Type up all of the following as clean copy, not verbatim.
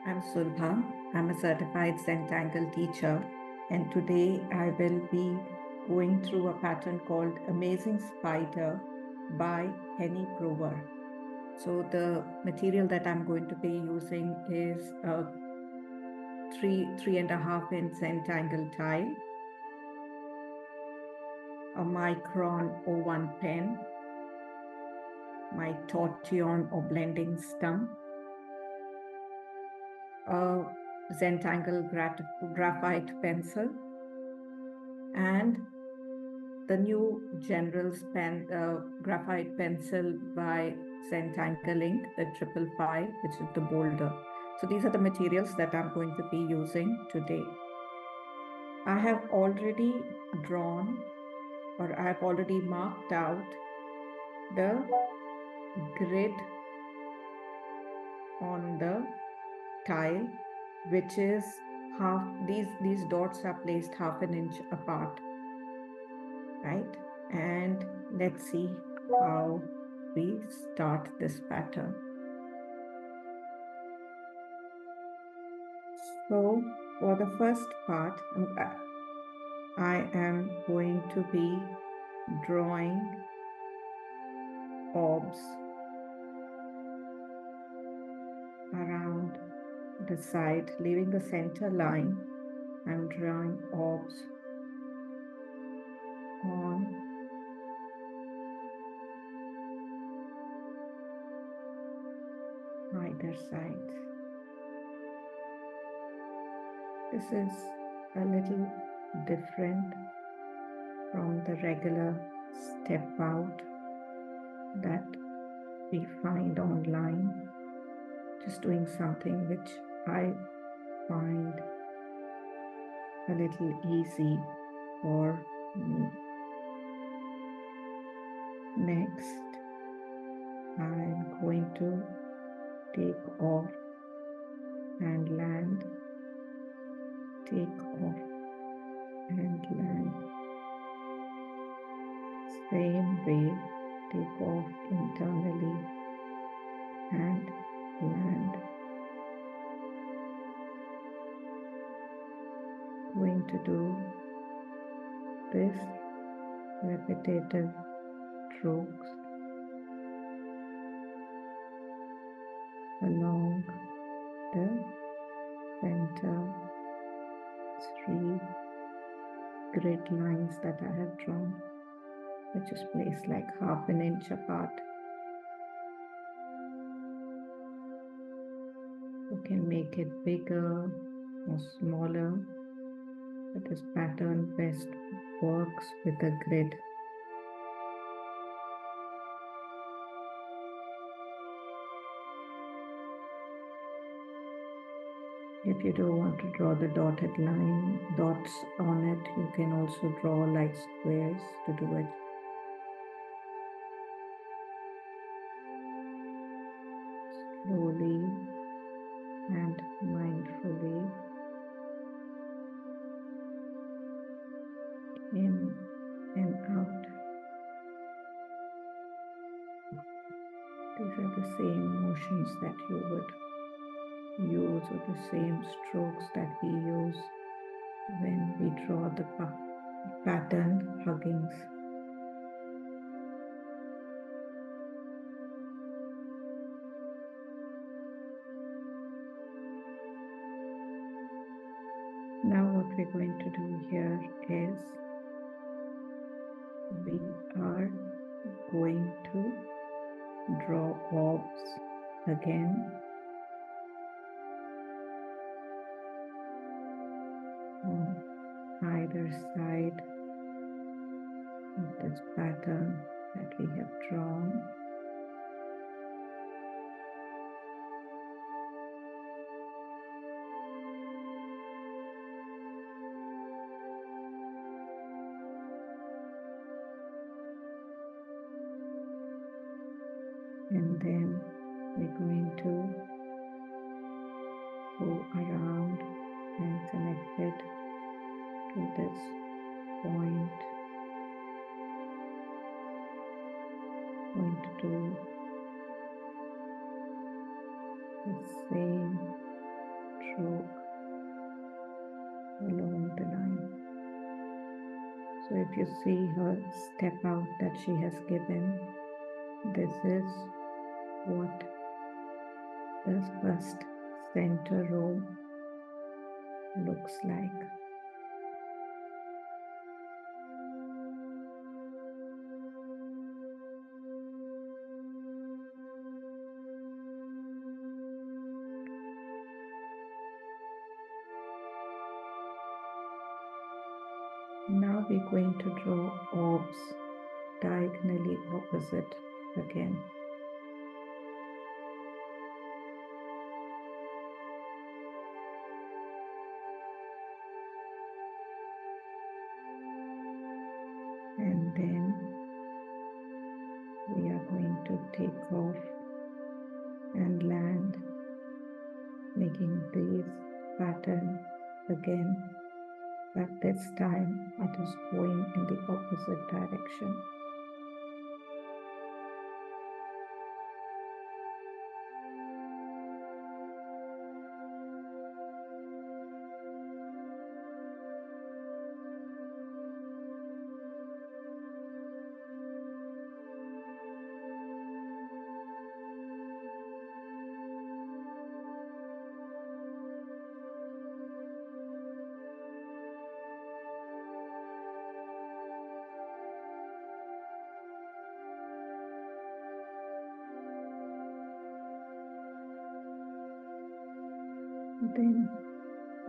I'm Sulbha. I'm a certified Zentangle teacher, and today I will be going through a pattern called Amazing Spider by Henny Prover. So the material that I'm going to be using is a 3.5 inch Zentangle tile, a Micron O1 pen, my tortillon or blending stump, a Zentangle graphite pencil, and the new General's graphite pencil by Zentangle Ink, the 555, which is the bolder. So these are the materials that I'm going to be using today. I have already drawn, or I have already marked out the grid on the tile, which is these dots are placed half an inch apart, right? And let's see how we start this pattern. So for the first part, I am going to be drawing orbs around the side, leaving the center line. I'm drawing orbs on either side. This is a little different from the regular step out that we find online. Just doing something which I find a little easy for me. Next, I'm going to take off and land, take off and land. Same way, take off internally and land. Going to do this repetitive strokes along the center 3 grid lines that I have drawn, which is placed like half an inch apart. You can make it bigger or smaller, but this pattern best works with a grid. If you don't want to draw the dotted line, dots on it, you can also draw like squares to do it. Slowly and mindfully. In and out. These are the same motions that you would use, or the same strokes that we use when we draw the pattern huggings. Now what we're going to do here is we are going to draw orbs again on either side of this pattern that we have drawn. And then we're going to go around and connect it to this point. Going to do the same stroke along the line. So if you see her step out that she has given, this is what the first center row looks like. Now we're going to draw orbs diagonally opposite again. And then we are going to take off and land, making these pattern again, but this time it is going in the opposite direction. Then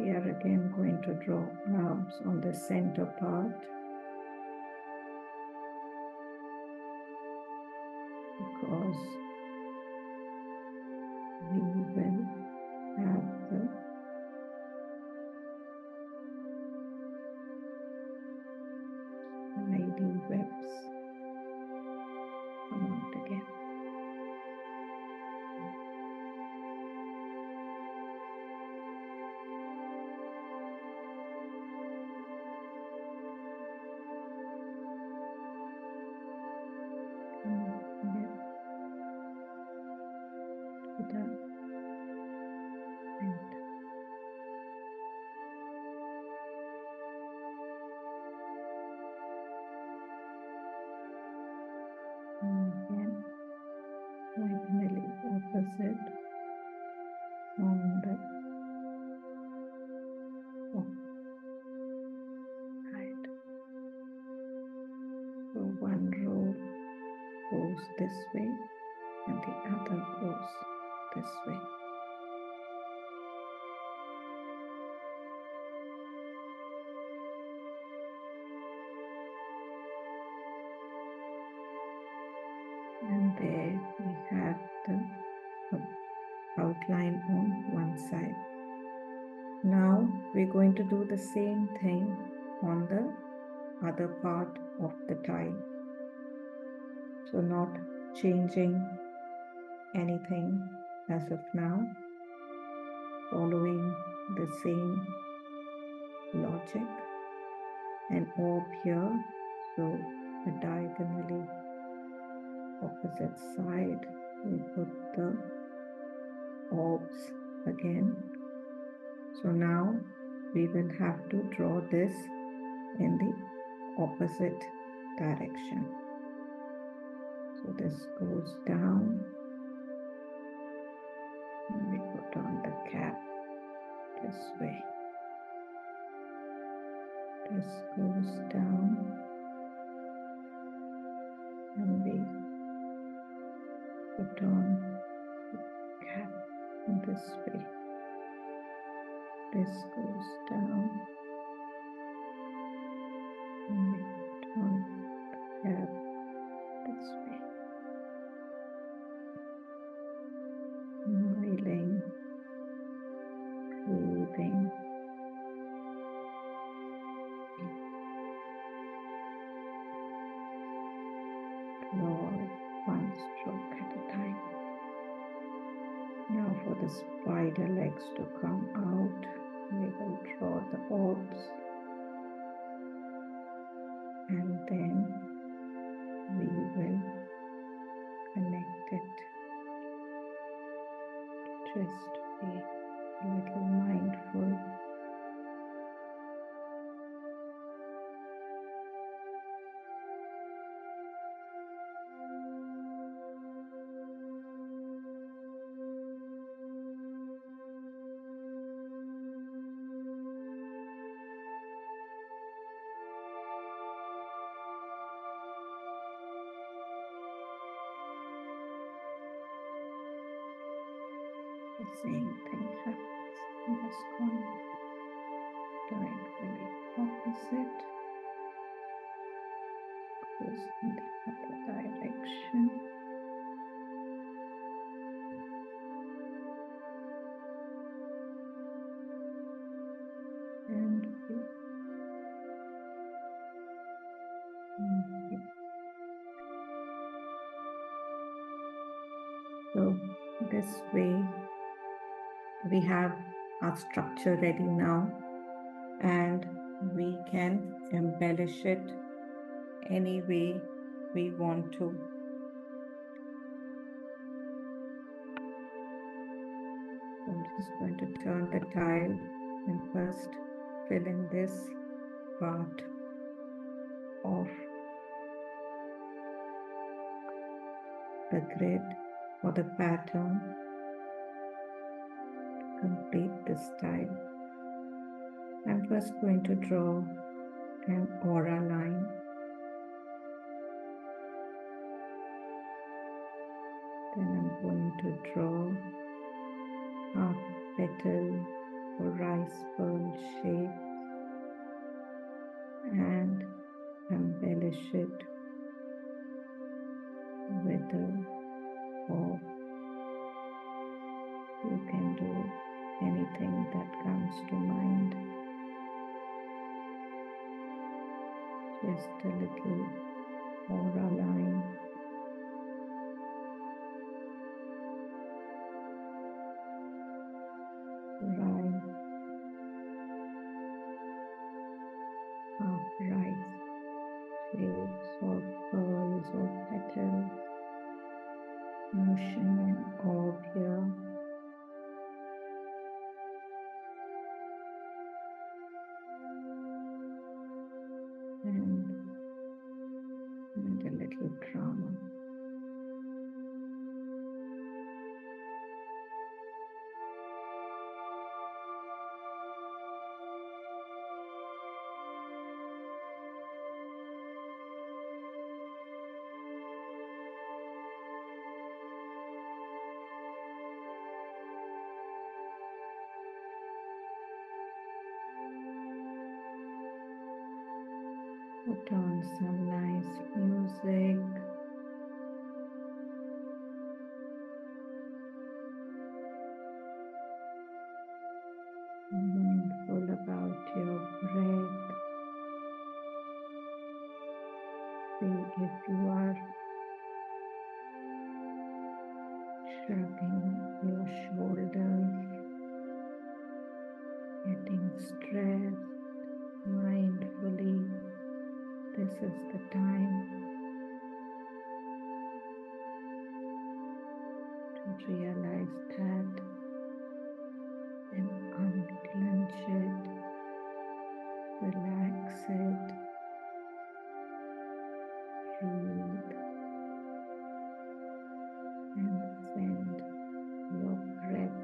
we are again going to draw arms on the center part, because we will have the spidey webs come out again. Again, diagonally opposite on the side. So one row goes this way and the other goes this way. And there we have the outline on one side. Now we're going to do the same thing on the other part of the tie. So not changing anything as of now, following the same logic. An orb here, so a diagonally opposite side, we put the orbs again. So now we will have to draw this in the opposite direction. So this goes down, and we put on the cap this way. This goes down, and we put on the cap this way. This goes down, and we put on the cap this way. Smiling, breathing. Draw one stroke at a time. Now for the spider legs to come out, we will draw the orbs, and then we will connect it. Just be a little mindful. The same thing happens. I'm just going directly opposite, goes in the other direction. And so this way we have our structure ready now, and we can embellish it any way we want to. I'm just going to turn the tile and first fill in this part of the grid or the pattern to complete this tile. I'm first going to draw an aura line. Then I'm going to draw a petal or rice pearl shape and embellish it with a or you can do anything that comes to mind. Just a little aura line. Rice, half rice shapes or pearls or petals, motion and orb here. And a little drama. Put on some nice music. Mindful about your breath. See if you are shrugging your shoulders, getting stressed mindfully. This is the time to realize that and unclench it, relax it, breathe, and send your breath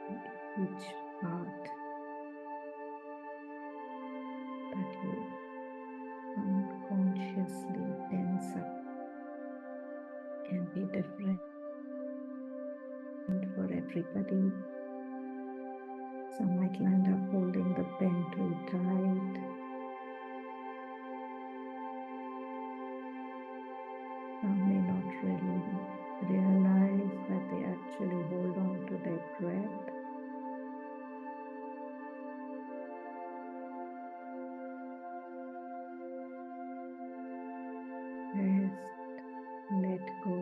to each part that you unconsciously tense up. Can be different for everybody. Some might land up holding the pen too tight. Some may not really realize that they actually hold on to their breath. Rest, let go,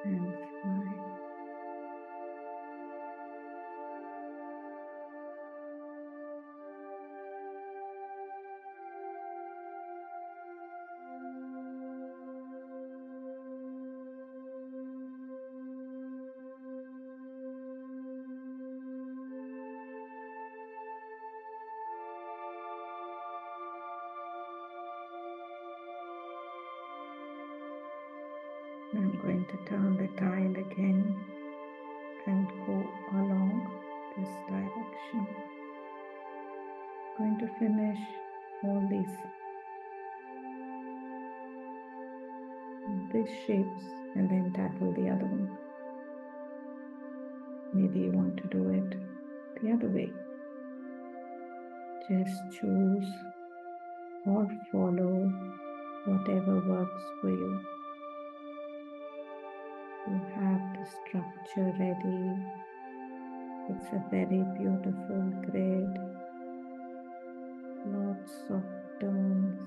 and smile. I'm going to turn the tile again and go along this direction. Going to finish all these these shapes and then tackle the other one. Maybe you want to do it the other way. Just choose or follow whatever works for you. You have the structure ready. It's a very beautiful grid. Lots of turns,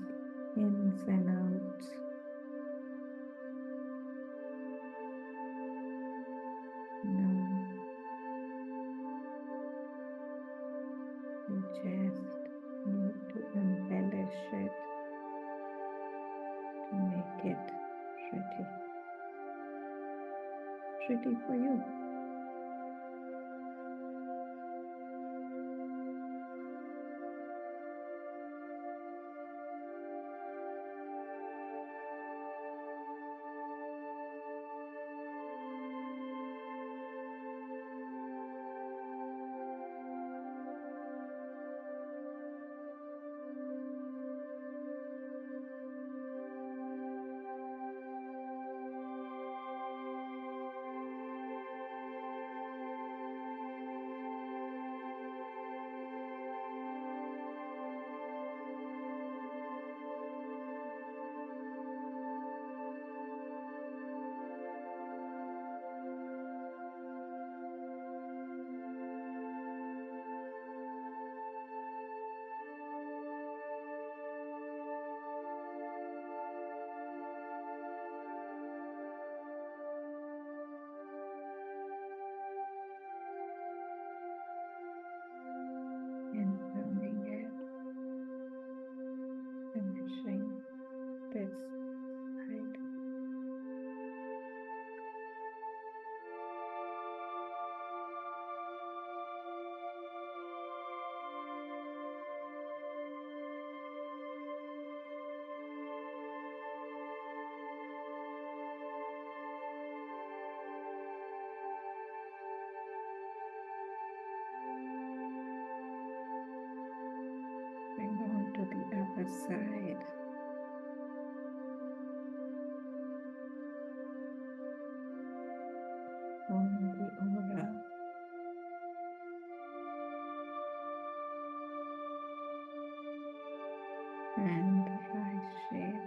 ins and outs. Now you just need to embellish it to make it pretty for you. And rounding it, finishing this side. Bring on to the other side. On the aura. And the right shape.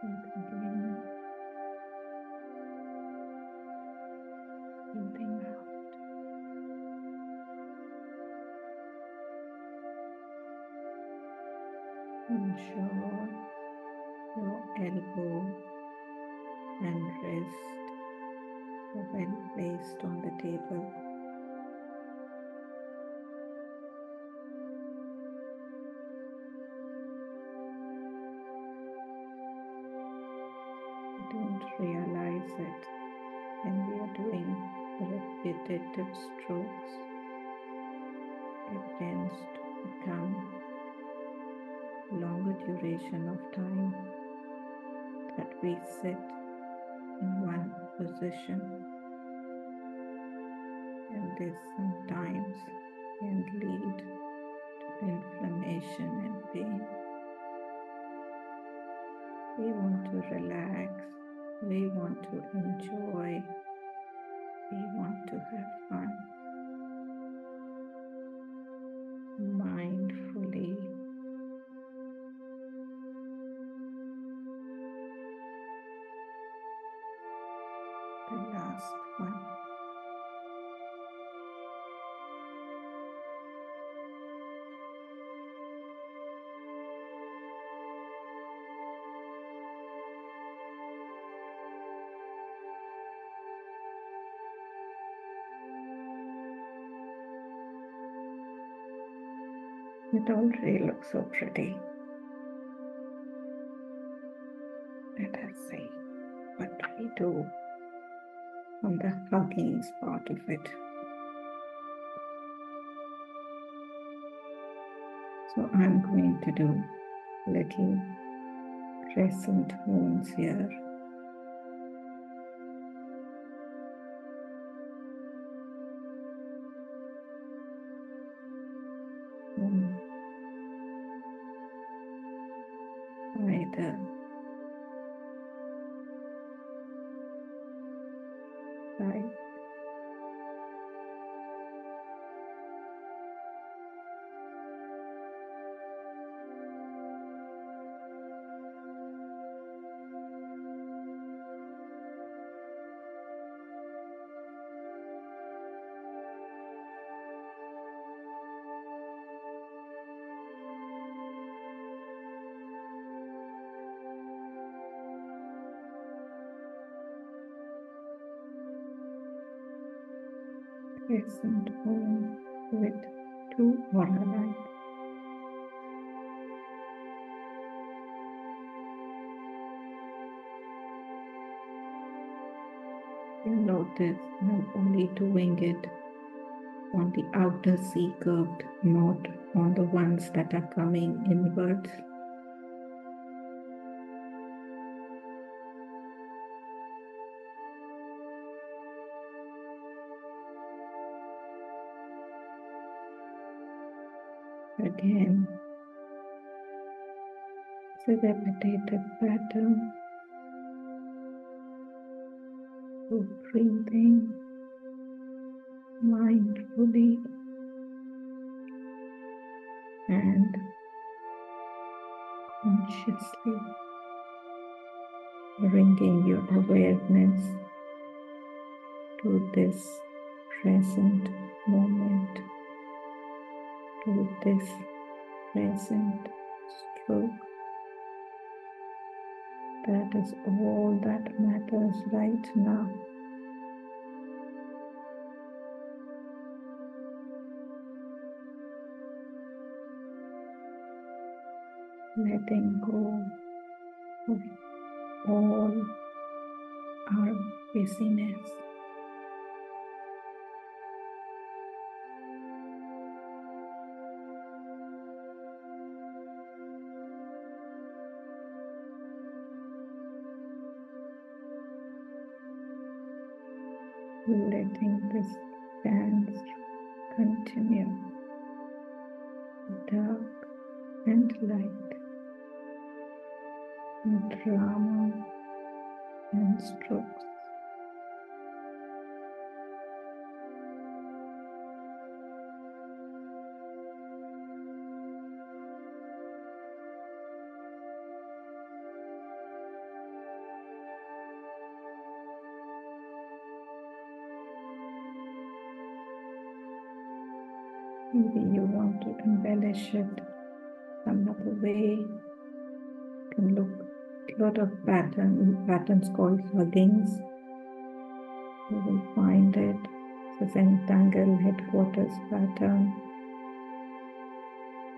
And again, breathing out. Ensure your elbow and wrist are well placed on the table. Don't realize it when we are doing repetitive strokes. It tends to become longer duration of time that we sit in one position, and this sometimes can lead to inflammation and pain. We want to relax, we want to enjoy, we want to have fun mindfully. The last one. It already looks so pretty. Let us see what we do on the huggings part of it. So I'm going to do little crescent moons here. By the side. Crescent moon with 2 aura lines. You notice I'm only doing it on the outer C curved, not on the ones that are coming inwards. Again, it's a repetitive pattern. So breathing mindfully and consciously bringing your awareness to this present moment, to this present stroke. That is all that matters right now. Letting go of all our busyness. Letting this dance continue, dark and light, drama and strokes. Maybe you want to embellish it some other way. You can look at a lot of patterns called huggings. You will find it. It's a Zentangle headquarters pattern.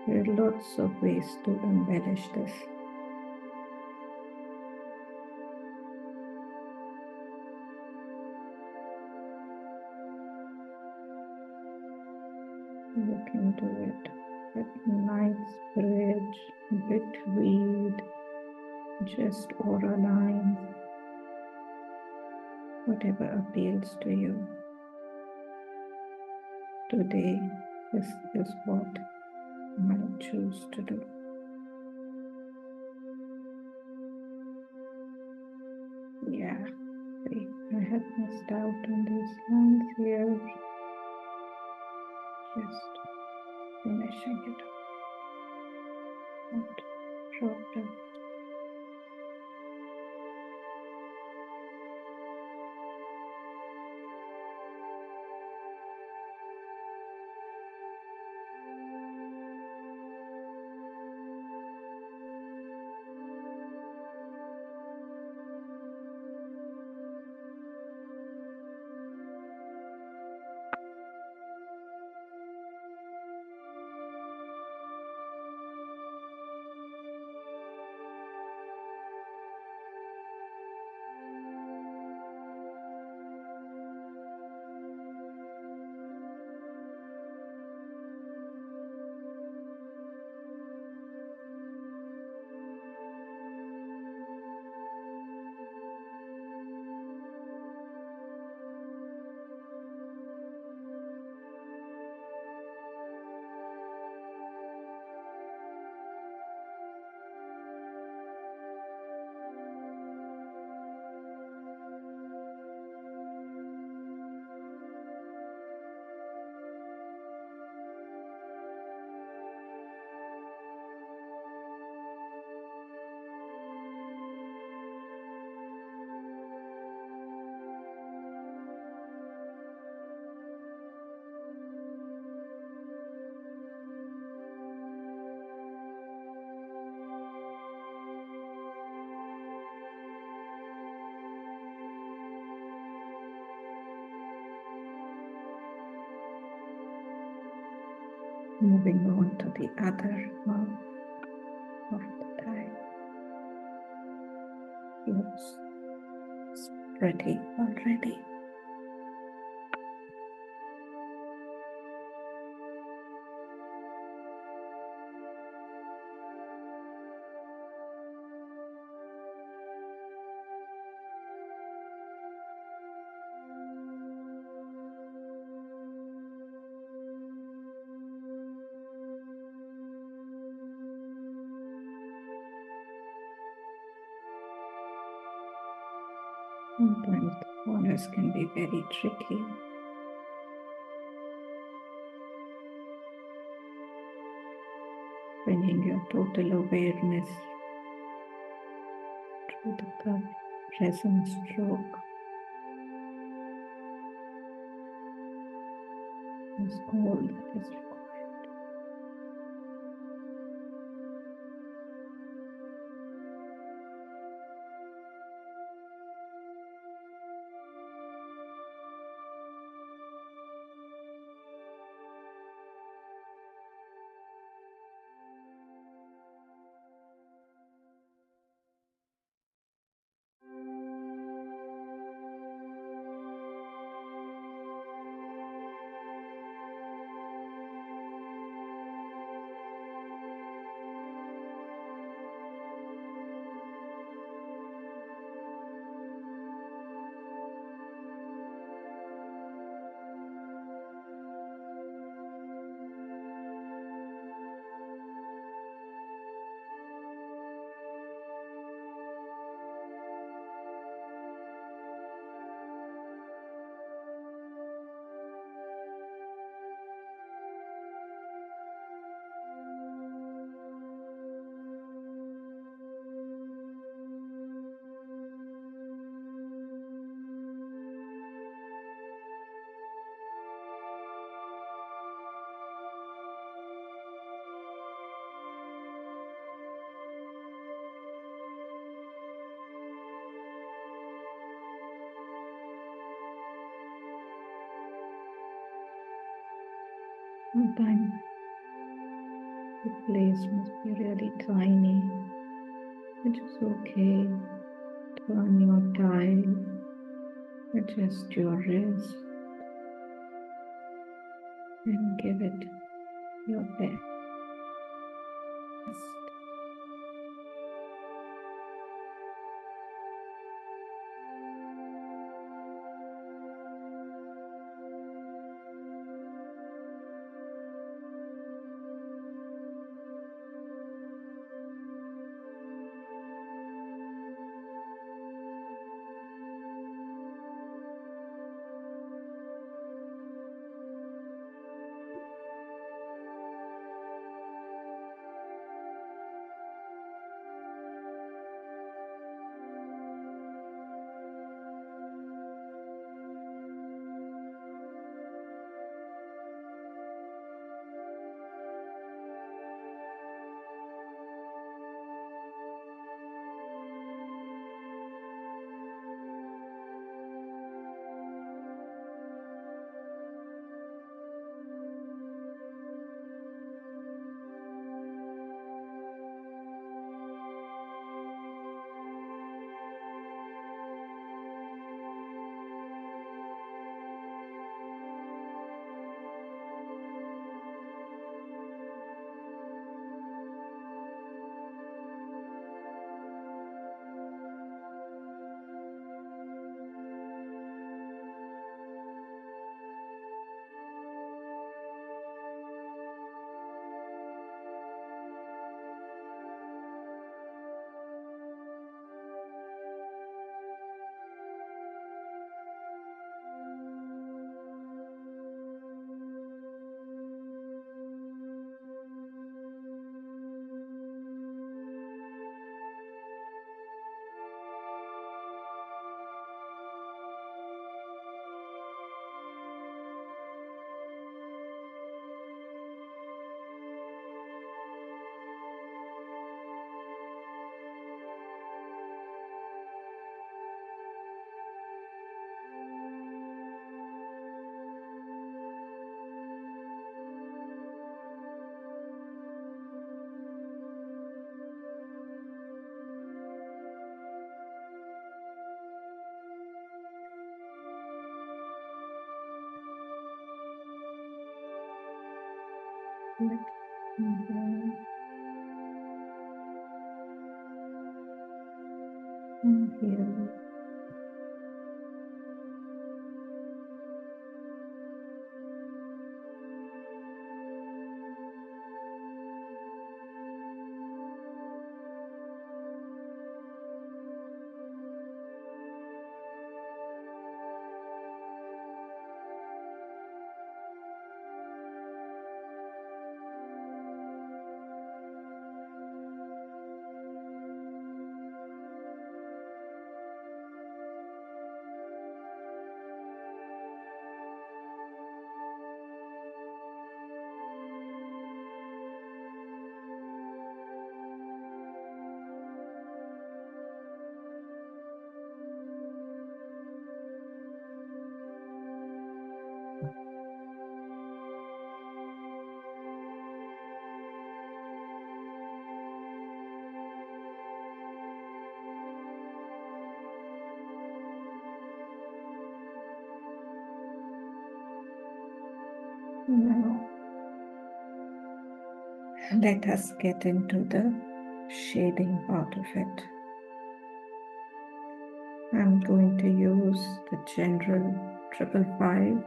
There are lots of ways to embellish this. You can do it at Knightsbridge, Bitweed, just aura lines, whatever appeals to you. Today, this is what I choose to do. Yeah, see, I had missed out on these lines here. Just finishing it up. Not problem. Moving on to the other half of the thigh. Looks pretty already. Sometimes the corners can be very tricky. Bringing your total awareness to the present stroke is all that is required. Sometimes the place must be really tiny, which is okay. Turn your dial, adjust your wrist, and give it your best. Let here and here. Now, let us get into the shading part of it. I'm going to use the general 555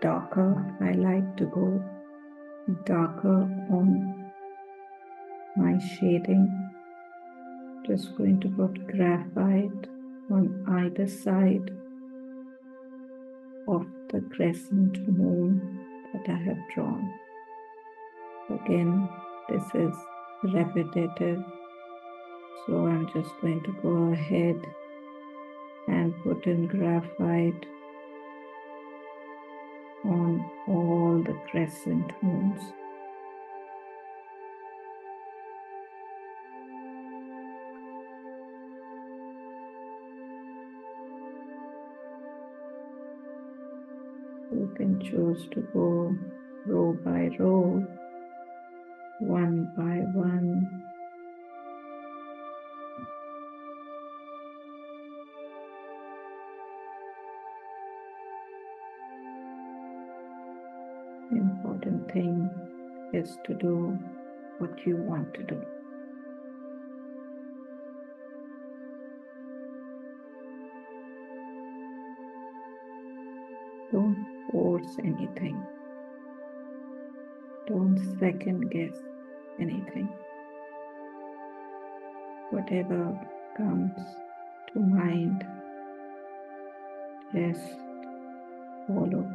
darker. I like to go darker on my shading. Just going to put graphite on either side of the crescent moon that I have drawn. Again, this is repetitive, so I'm just going to go ahead and put in graphite on all the crescent moons. You can choose to go row by row, one by one. The important thing is to do what you want to do. Don't force anything. Don't second guess anything. Whatever comes to mind, just follow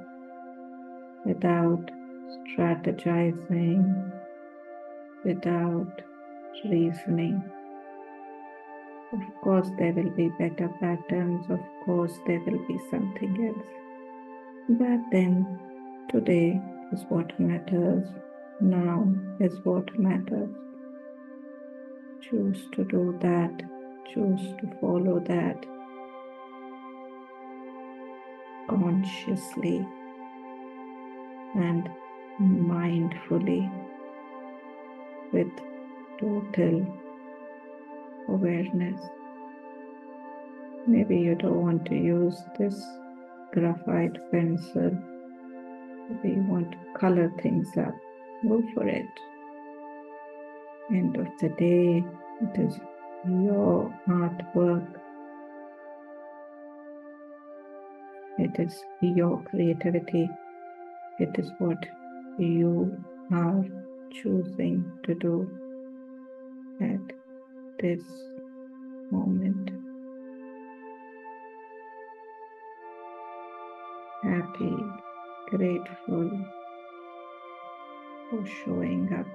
without strategizing, without reasoning. Of course, there will be better patterns. Of course, there will be something else. But then, today is what matters. Now is what matters. Choose to do that. Choose to follow that consciously and mindfully with total awareness. Maybe you don't want to use this graphite pencil. Maybe you want to color things up. Go for it. End of the day, it is your artwork. It is your creativity. It is what you are choosing to do at this moment. Happy, grateful for showing up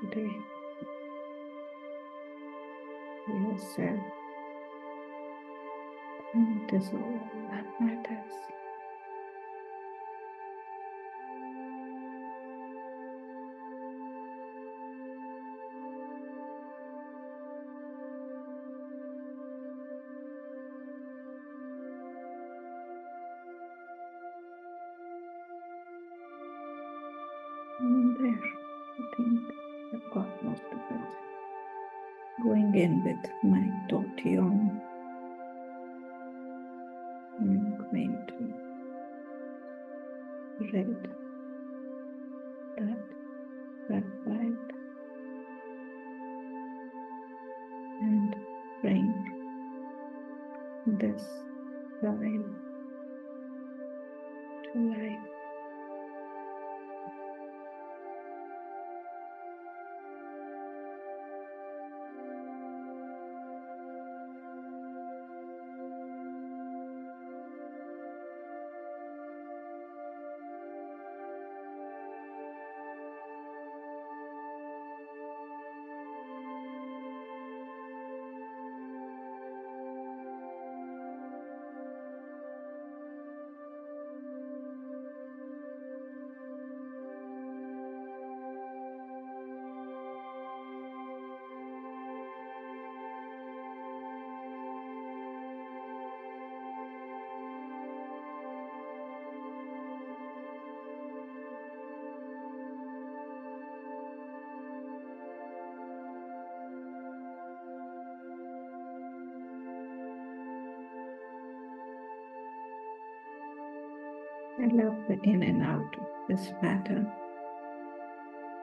today for yourself. And it is all that matters. And there, I think I've got most of it. Going in with my tortillon, I'm going to red that graphite and bring this tile to life. I love the in and out of this pattern.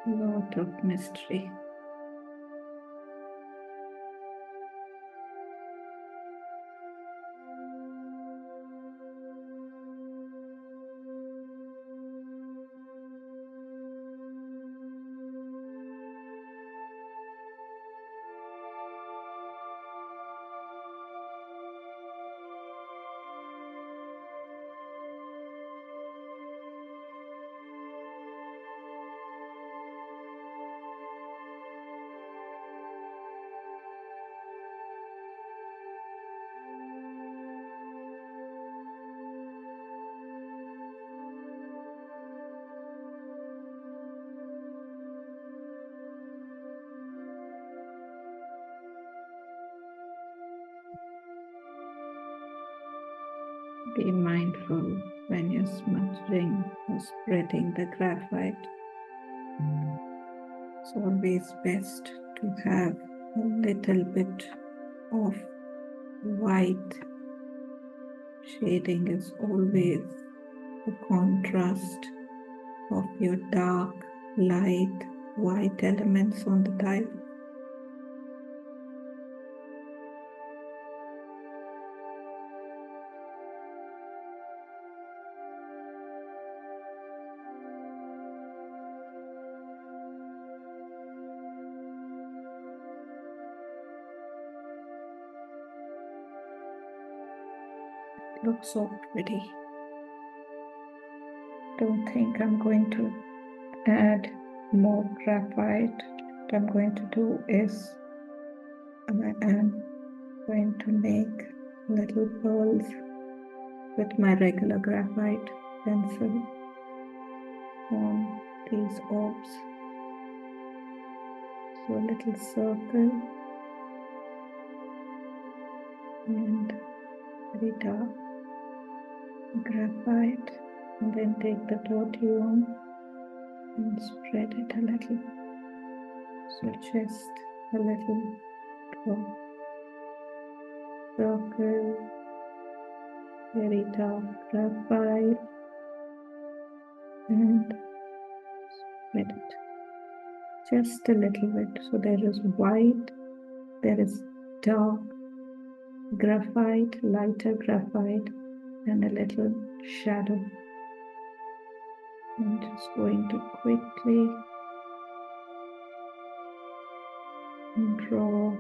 A lot of mystery. Be mindful when you're smudging or spreading the graphite. It's always best to have a little bit of white. Shading is always a contrast of your dark, light, white elements on the tile. Looks so pretty. Don't think I'm going to add more graphite. What I'm going to do is I am going to make little pearls with my regular graphite pencil on these orbs. So a little circle and very dark graphite, and then take the tortillon and spread it a little. So just a little circle, very dark graphite, and spread it just a little bit. So there is white, there is dark graphite, lighter graphite, and a little shadow. I'm just going to quickly draw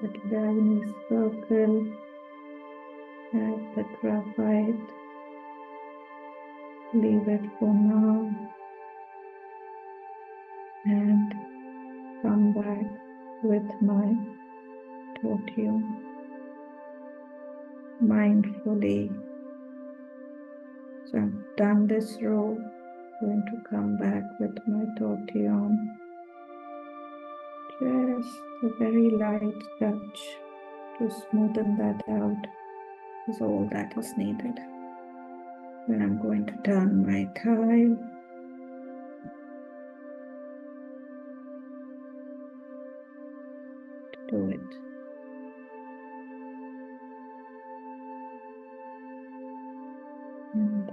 a tiny circle at the graphite. Leave it for now and come back with my tortillon mindfully. So I've done this row, going to come back with my tortillon. Just a very light touch to smoothen that out is all that is needed. Then I'm going to turn my tile to do it. And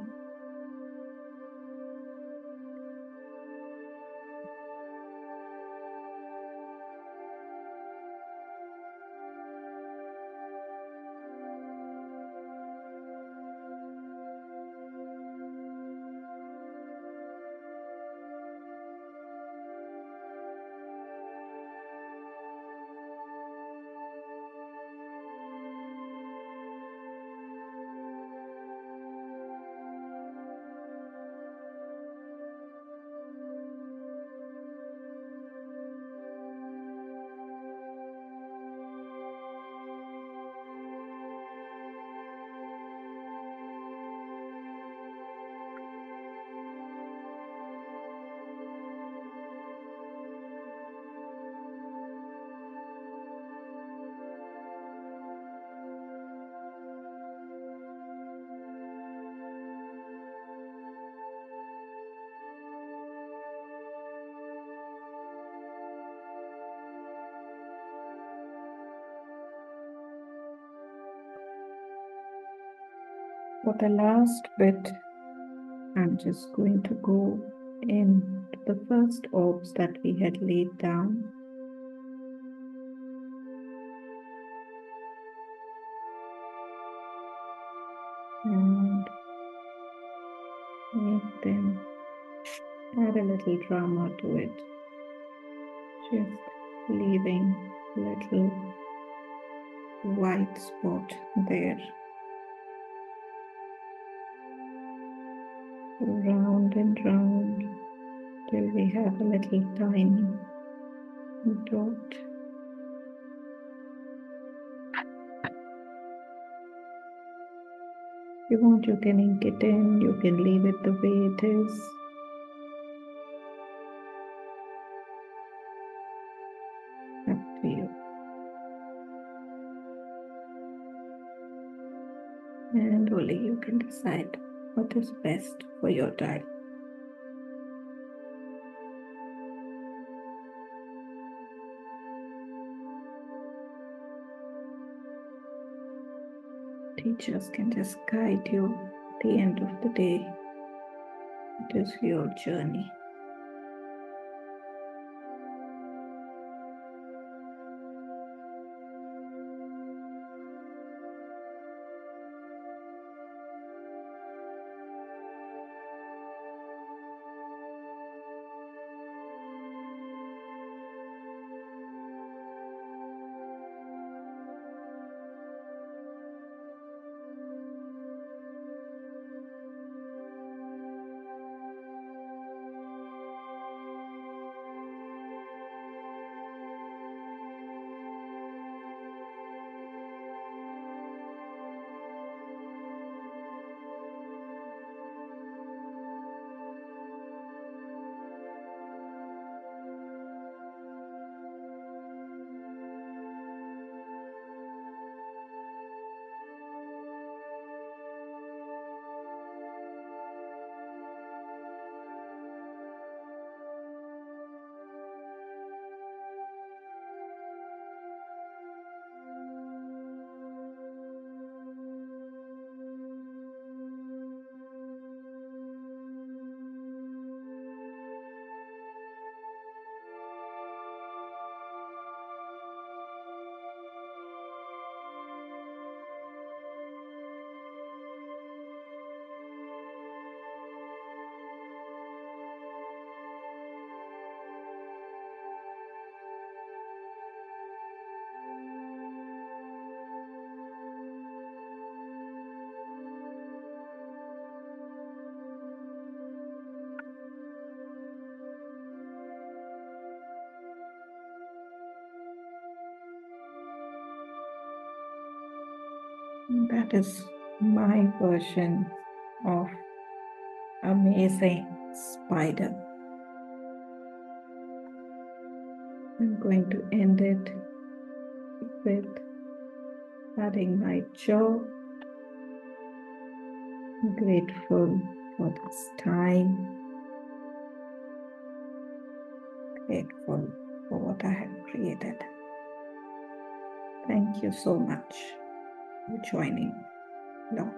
For the last bit, I'm just going to go in to the first orbs that we had laid down. And make them add a little drama to it. Just leaving a little white spot there. Round and round till we have a little tiny dot. If you want, you can ink it in, you can leave it the way it is. Up to you. And only you can decide what is best for your diet. Teachers can just guide you at the end of the day. It is your journey. That is my version of amazing spider. I'm going to end it with adding my jaw. Grateful for this time. Grateful for what I have created. Thank you so much for joining along.